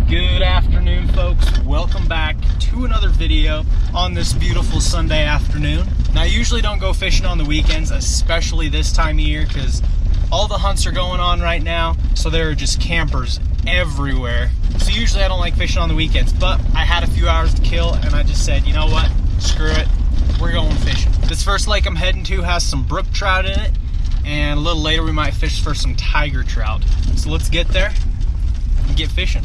Good afternoon, folks. Welcome back to another video on this beautiful Sunday afternoon. Now, I usually don't go fishing on the weekends, especially this time of year, because all the hunts are going on right now, so there are just campers everywhere. So usually I don't like fishing on the weekends, but I had a few hours to kill, and I just said, you know what? Screw it. We're going fishing. This first lake I'm heading to has some brook trout in it, and a little later we might fish for some tiger trout. So let's get there and get fishing.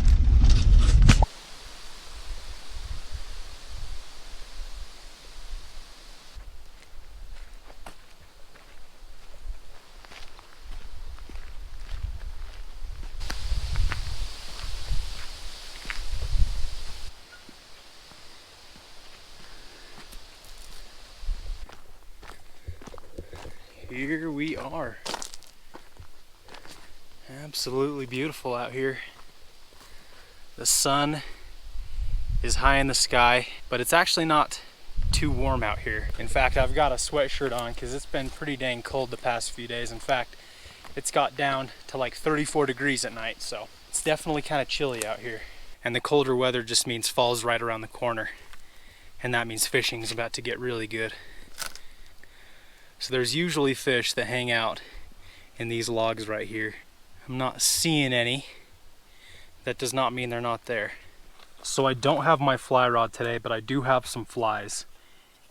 Here we are. Absolutely beautiful out here. The sun is high in the sky, but it's actually not too warm out here. In fact, I've got a sweatshirt on because it's been pretty dang cold the past few days. In fact, it's got down to like 34 degrees at night, so it's definitely kind of chilly out here. And the colder weather just means fall's right around the corner, and that means fishing is about to get really good. So there's usually fish that hang out in these logs right here. I'm not seeing any. That does not mean they're not there. So I don't have my fly rod today, but I do have some flies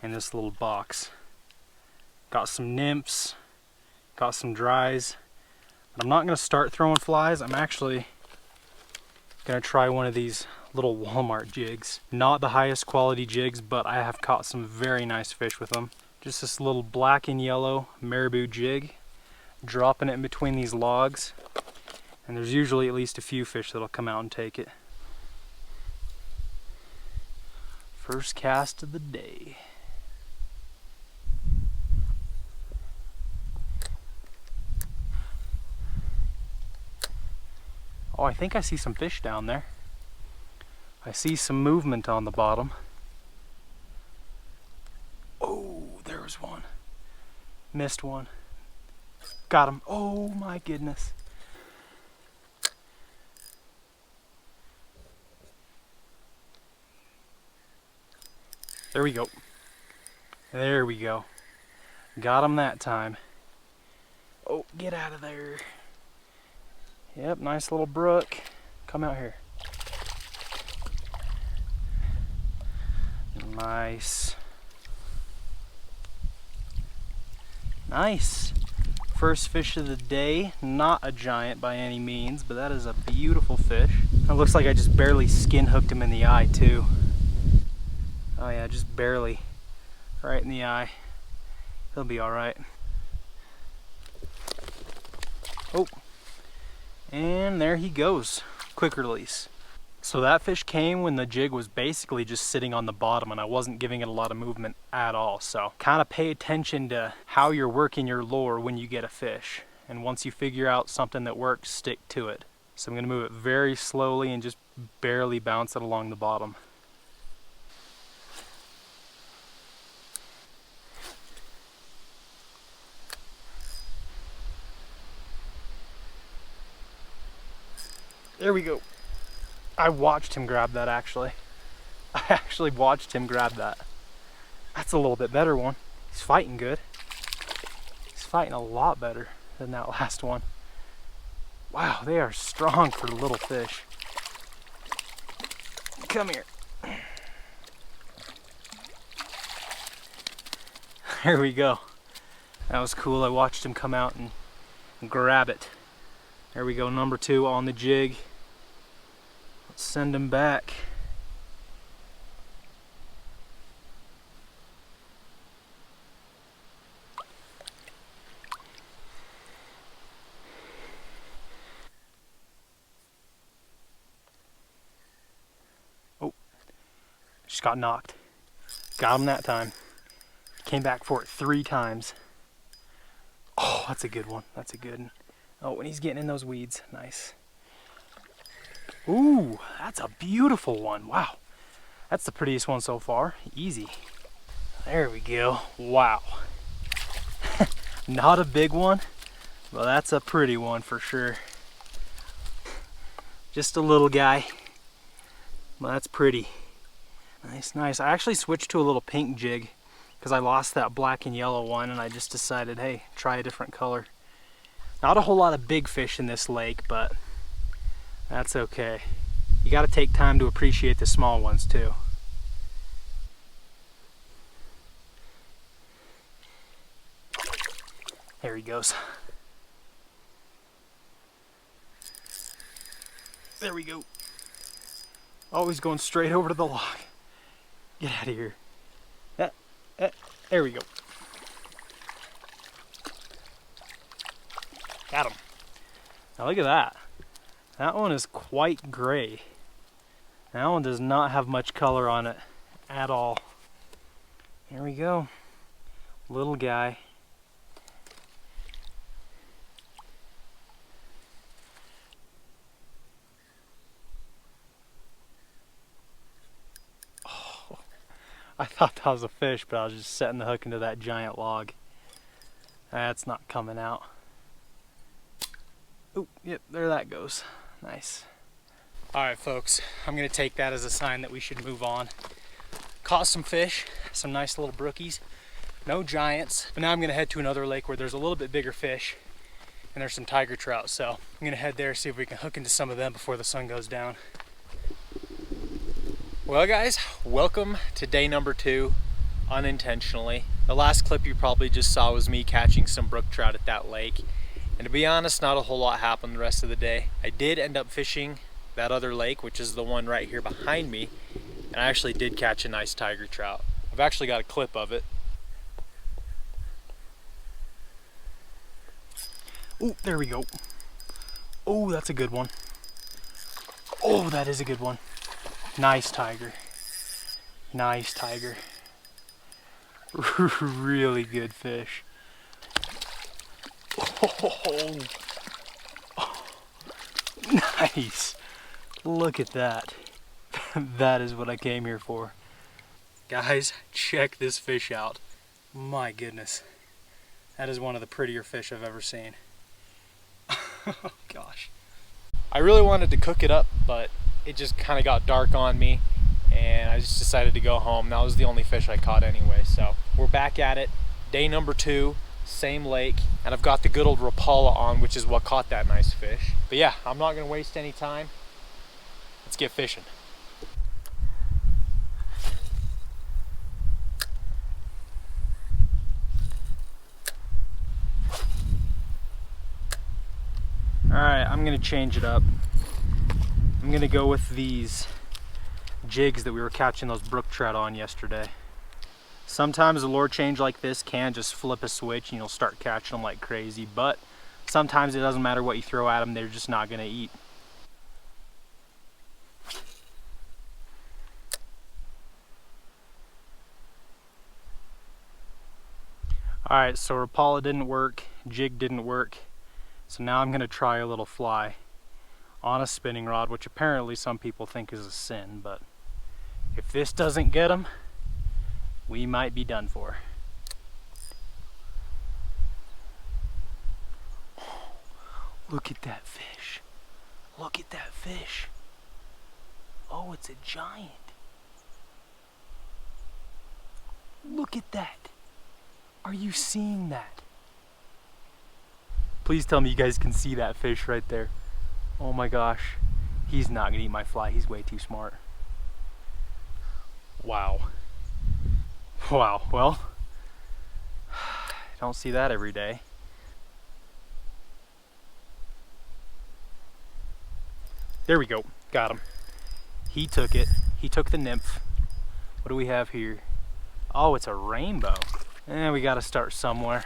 in this little box. Got some nymphs, got some dries. But I'm not gonna start throwing flies. I'm actually gonna try one of these little Walmart jigs. Not the highest quality jigs, but I have caught some very nice fish with them. Just this little black and yellow marabou jig, dropping it in between these logs, and there's usually at least a few fish that'll come out and take it. First cast of the day. Oh, I think I see some fish down there. I see some movement on the bottom. One. Missed one. Got him. Oh my goodness. There we go. There we go. Got him that time. Oh, get out of there. Yep, nice little brook. Come out here. Nice. Nice. First fish of the day. Not a giant by any means, but that is a beautiful fish. It looks like I just barely skin hooked him in the eye too. Oh yeah, just barely. Right in the eye. He'll be alright. Oh. And there he goes. Quick release. So that fish came when the jig was basically just sitting on the bottom and I wasn't giving it a lot of movement at all. So kind of pay attention to how you're working your lure when you get a fish. And once you figure out something that works, stick to it. So I'm going to move it very slowly and just barely bounce it along the bottom. There we go. I watched him grab that actually. I actually watched him grab that. That's a little bit better one. He's fighting good. He's fighting a lot better than that last one. Wow, they are strong for little fish. Come here. There we go. That was cool. I watched him come out and grab it. There we go, number 2 on the jig. Send him back. Oh, just got knocked. Got him that time. Came back for it 3 times. Oh, that's a good one. That's a good one. Oh, when he's getting in those weeds, nice. Ooh, that's a beautiful one. Wow. That's the prettiest one so far. Easy. There we go. Wow. Not a big one, but that's a pretty one for sure. Just a little guy. Well, that's pretty. Nice, nice. I actually switched to a little pink jig because I lost that black and yellow one, and I just decided, hey, try a different color. Not a whole lot of big fish in this lake, but that's okay. You got to take time to appreciate the small ones too. There he goes. There we go. Always going straight over to the log. Get out of here. There we go. Got him. Now look at that. That one is quite gray. That one does not have much color on it at all. There we go. Little guy. I thought that was a fish, but I was just setting the hook into that giant log. That's not coming out. Oh, yep, there that goes. Nice. All right, folks, I'm gonna take that as a sign that we should move on. Caught some fish, some nice little brookies. No giants, but now I'm gonna head to another lake where there's a little bit bigger fish, and there's some tiger trout, so I'm gonna head there, see if we can hook into some of them before the sun goes down. Well guys, welcome to day number 2, unintentionally. The last clip you probably just saw was me catching some brook trout at that lake. And to be honest, not a whole lot happened the rest of the day. I did end up fishing that other lake, which is the one right here behind me, and I actually did catch a nice tiger trout. I've actually got a clip of it. Oh, there we go. Oh, that's a good one. Oh, that is a good one. Nice tiger. Nice tiger. Really good fish. Oh, nice. Look at that. That is what I came here for. Guys, check this fish out. My goodness. That is one of the prettier fish I've ever seen. Oh gosh. I really wanted to cook it up, but it just kind of got dark on me and I just decided to go home. That was the only fish I caught anyway. So we're back at it. Day number 2, same lake, and I've got the good old Rapala on, which is what caught that nice fish. But yeah, I'm not gonna waste any time. Let's get fishing. All right, I'm gonna change it up. I'm gonna go with these jigs that we were catching those brook trout on yesterday. Sometimes a lure change like this can just flip a switch and you'll start catching them like crazy, but sometimes it doesn't matter what you throw at them, they're just not gonna eat. Alright, so Rapala didn't work, jig didn't work, so now I'm gonna try a little fly on a spinning rod, which apparently some people think is a sin, but if this doesn't get them, we might be done for. Oh, look at that fish. Look at that fish. Oh, it's a giant. Look at that. Are you seeing that? Please tell me you guys can see that fish right there. Oh my gosh. He's not gonna eat my fly. He's way too smart. Wow. Wow, well, I don't see that every day. There we go, got him. He took it, he took the nymph. What do we have here? Oh, it's a rainbow. And we gotta start somewhere.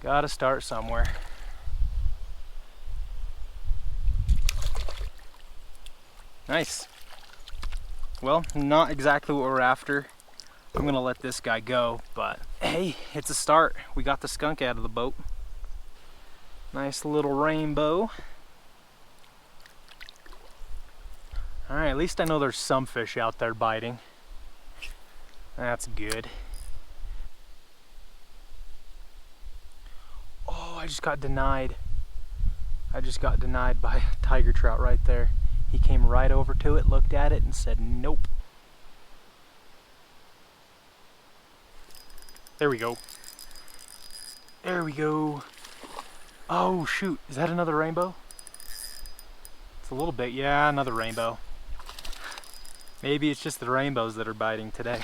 Gotta start somewhere. Nice. Well, not exactly what we're after. I'm gonna let this guy go, but hey, it's a start. We got the skunk out of the boat. Nice little rainbow. All right, at least I know there's some fish out there biting. That's good. Oh, I just got denied. I just got denied by a tiger trout right there. He came right over to it, looked at it, and said, nope. There we go. There we go. Oh shoot, is that another rainbow? It's a little bit, yeah, another rainbow. Maybe it's just the rainbows that are biting today.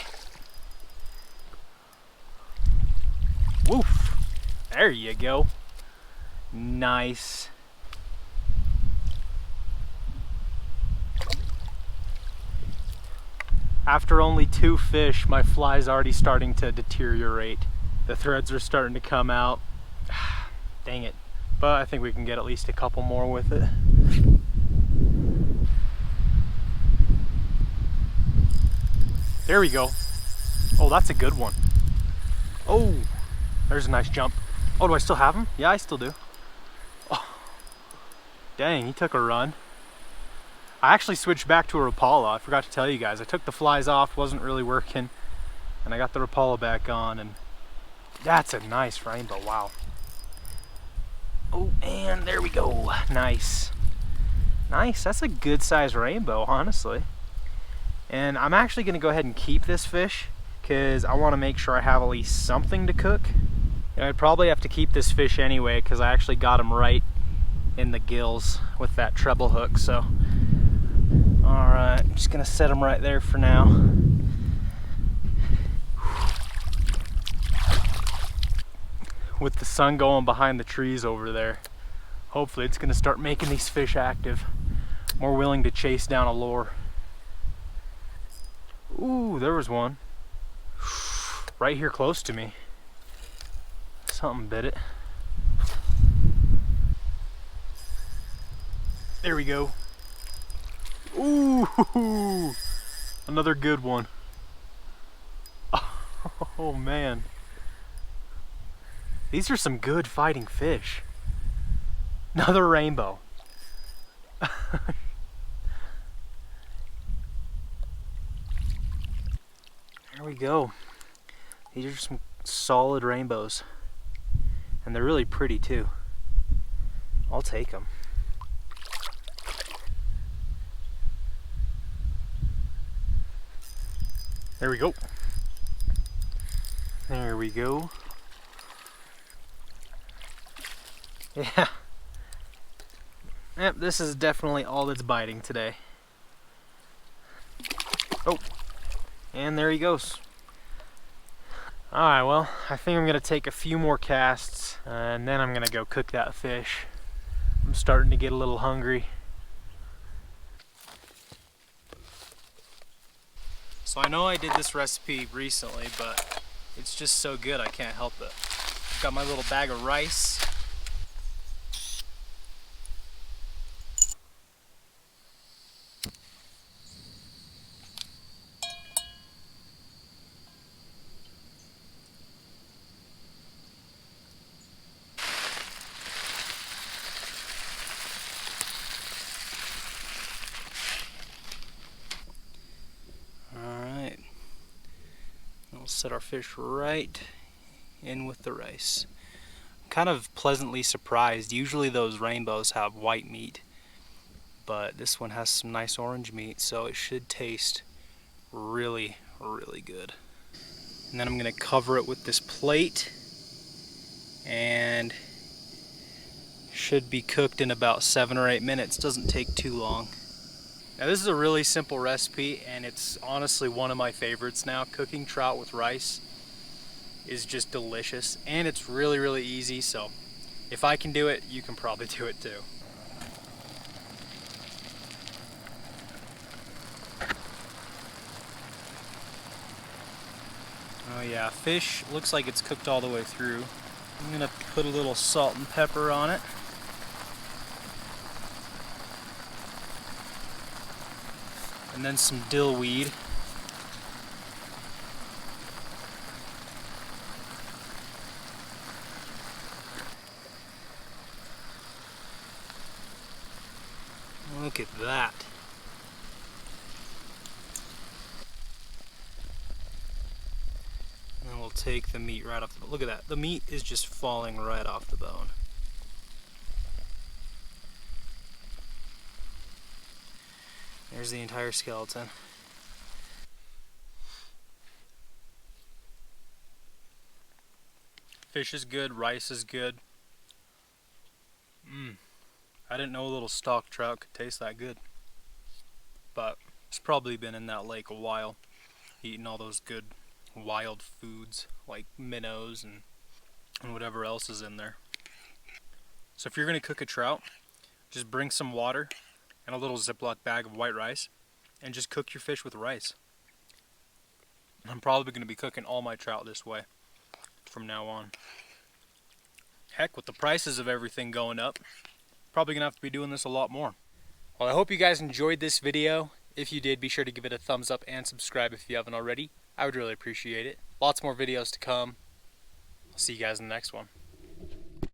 Woof! There you go. Nice. After only 2 fish, my fly's already starting to deteriorate. The threads are starting to come out. Dang it. But I think we can get at least a couple more with it. There we go. Oh, that's a good one. Oh, there's a nice jump. Oh, do I still have him? Yeah, I still do. Oh, dang, he took a run. I actually switched back to a Rapala. I forgot to tell you guys. I took the flies off, wasn't really working, and I got the Rapala back on, and that's a nice rainbow, wow. Oh, and there we go. Nice. Nice, that's a good size rainbow, honestly. And I'm actually gonna go ahead and keep this fish because I wanna make sure I have at least something to cook. And I'd probably have to keep this fish anyway because I actually got him right in the gills with that treble hook, so. All right, I'm just gonna set him right there for now. With the sun going behind the trees over there, hopefully it's gonna start making these fish active, more willing to chase down a lure. Ooh, there was one. Right here close to me. Something bit it. There we go. Ooh, another good one. Oh man. These are some good fighting fish. Another rainbow. There we go. These are some solid rainbows. And they're really pretty too. I'll take them. There we go. There we go. Yeah. Yep, this is definitely all that's biting today. Oh, and there he goes. Alright, well, I think I'm going to take a few more casts and then I'm going to go cook that fish. I'm starting to get a little hungry. So I know I did this recipe recently, but it's just so good I can't help it. I've got my little bag of rice. Set our fish right in with the rice. I'm kind of pleasantly surprised. Usually those rainbows have white meat, but this one has some nice orange meat, so it should taste really, really good. And then I'm going to cover it with this plate, and should be cooked in about 7 or 8 minutes. Doesn't take too long. Now this is a really simple recipe, and it's honestly one of my favorites now. Cooking trout with rice is just delicious, and it's really, really easy, so if I can do it, you can probably do it too. Oh yeah, fish looks like it's cooked all the way through. I'm gonna put a little salt and pepper on it. And then some dill weed. Look at that. And then we'll take the meat right off the bone. Look at that. The meat is just falling right off the bone. There's the entire skeleton. Fish is good, rice is good. I didn't know a little stock trout could taste that good. But it's probably been in that lake a while, eating all those good wild foods like minnows and whatever else is in there. So if you're gonna cook a trout, just bring some water and a little Ziploc bag of white rice and just cook your fish with rice. I'm probably gonna be cooking all my trout this way from now on. Heck, with the prices of everything going up, probably gonna have to be doing this a lot more. Well, I hope you guys enjoyed this video. If you did, be sure to give it a thumbs up and subscribe if you haven't already. I would really appreciate it. Lots more videos to come. I'll see you guys in the next one.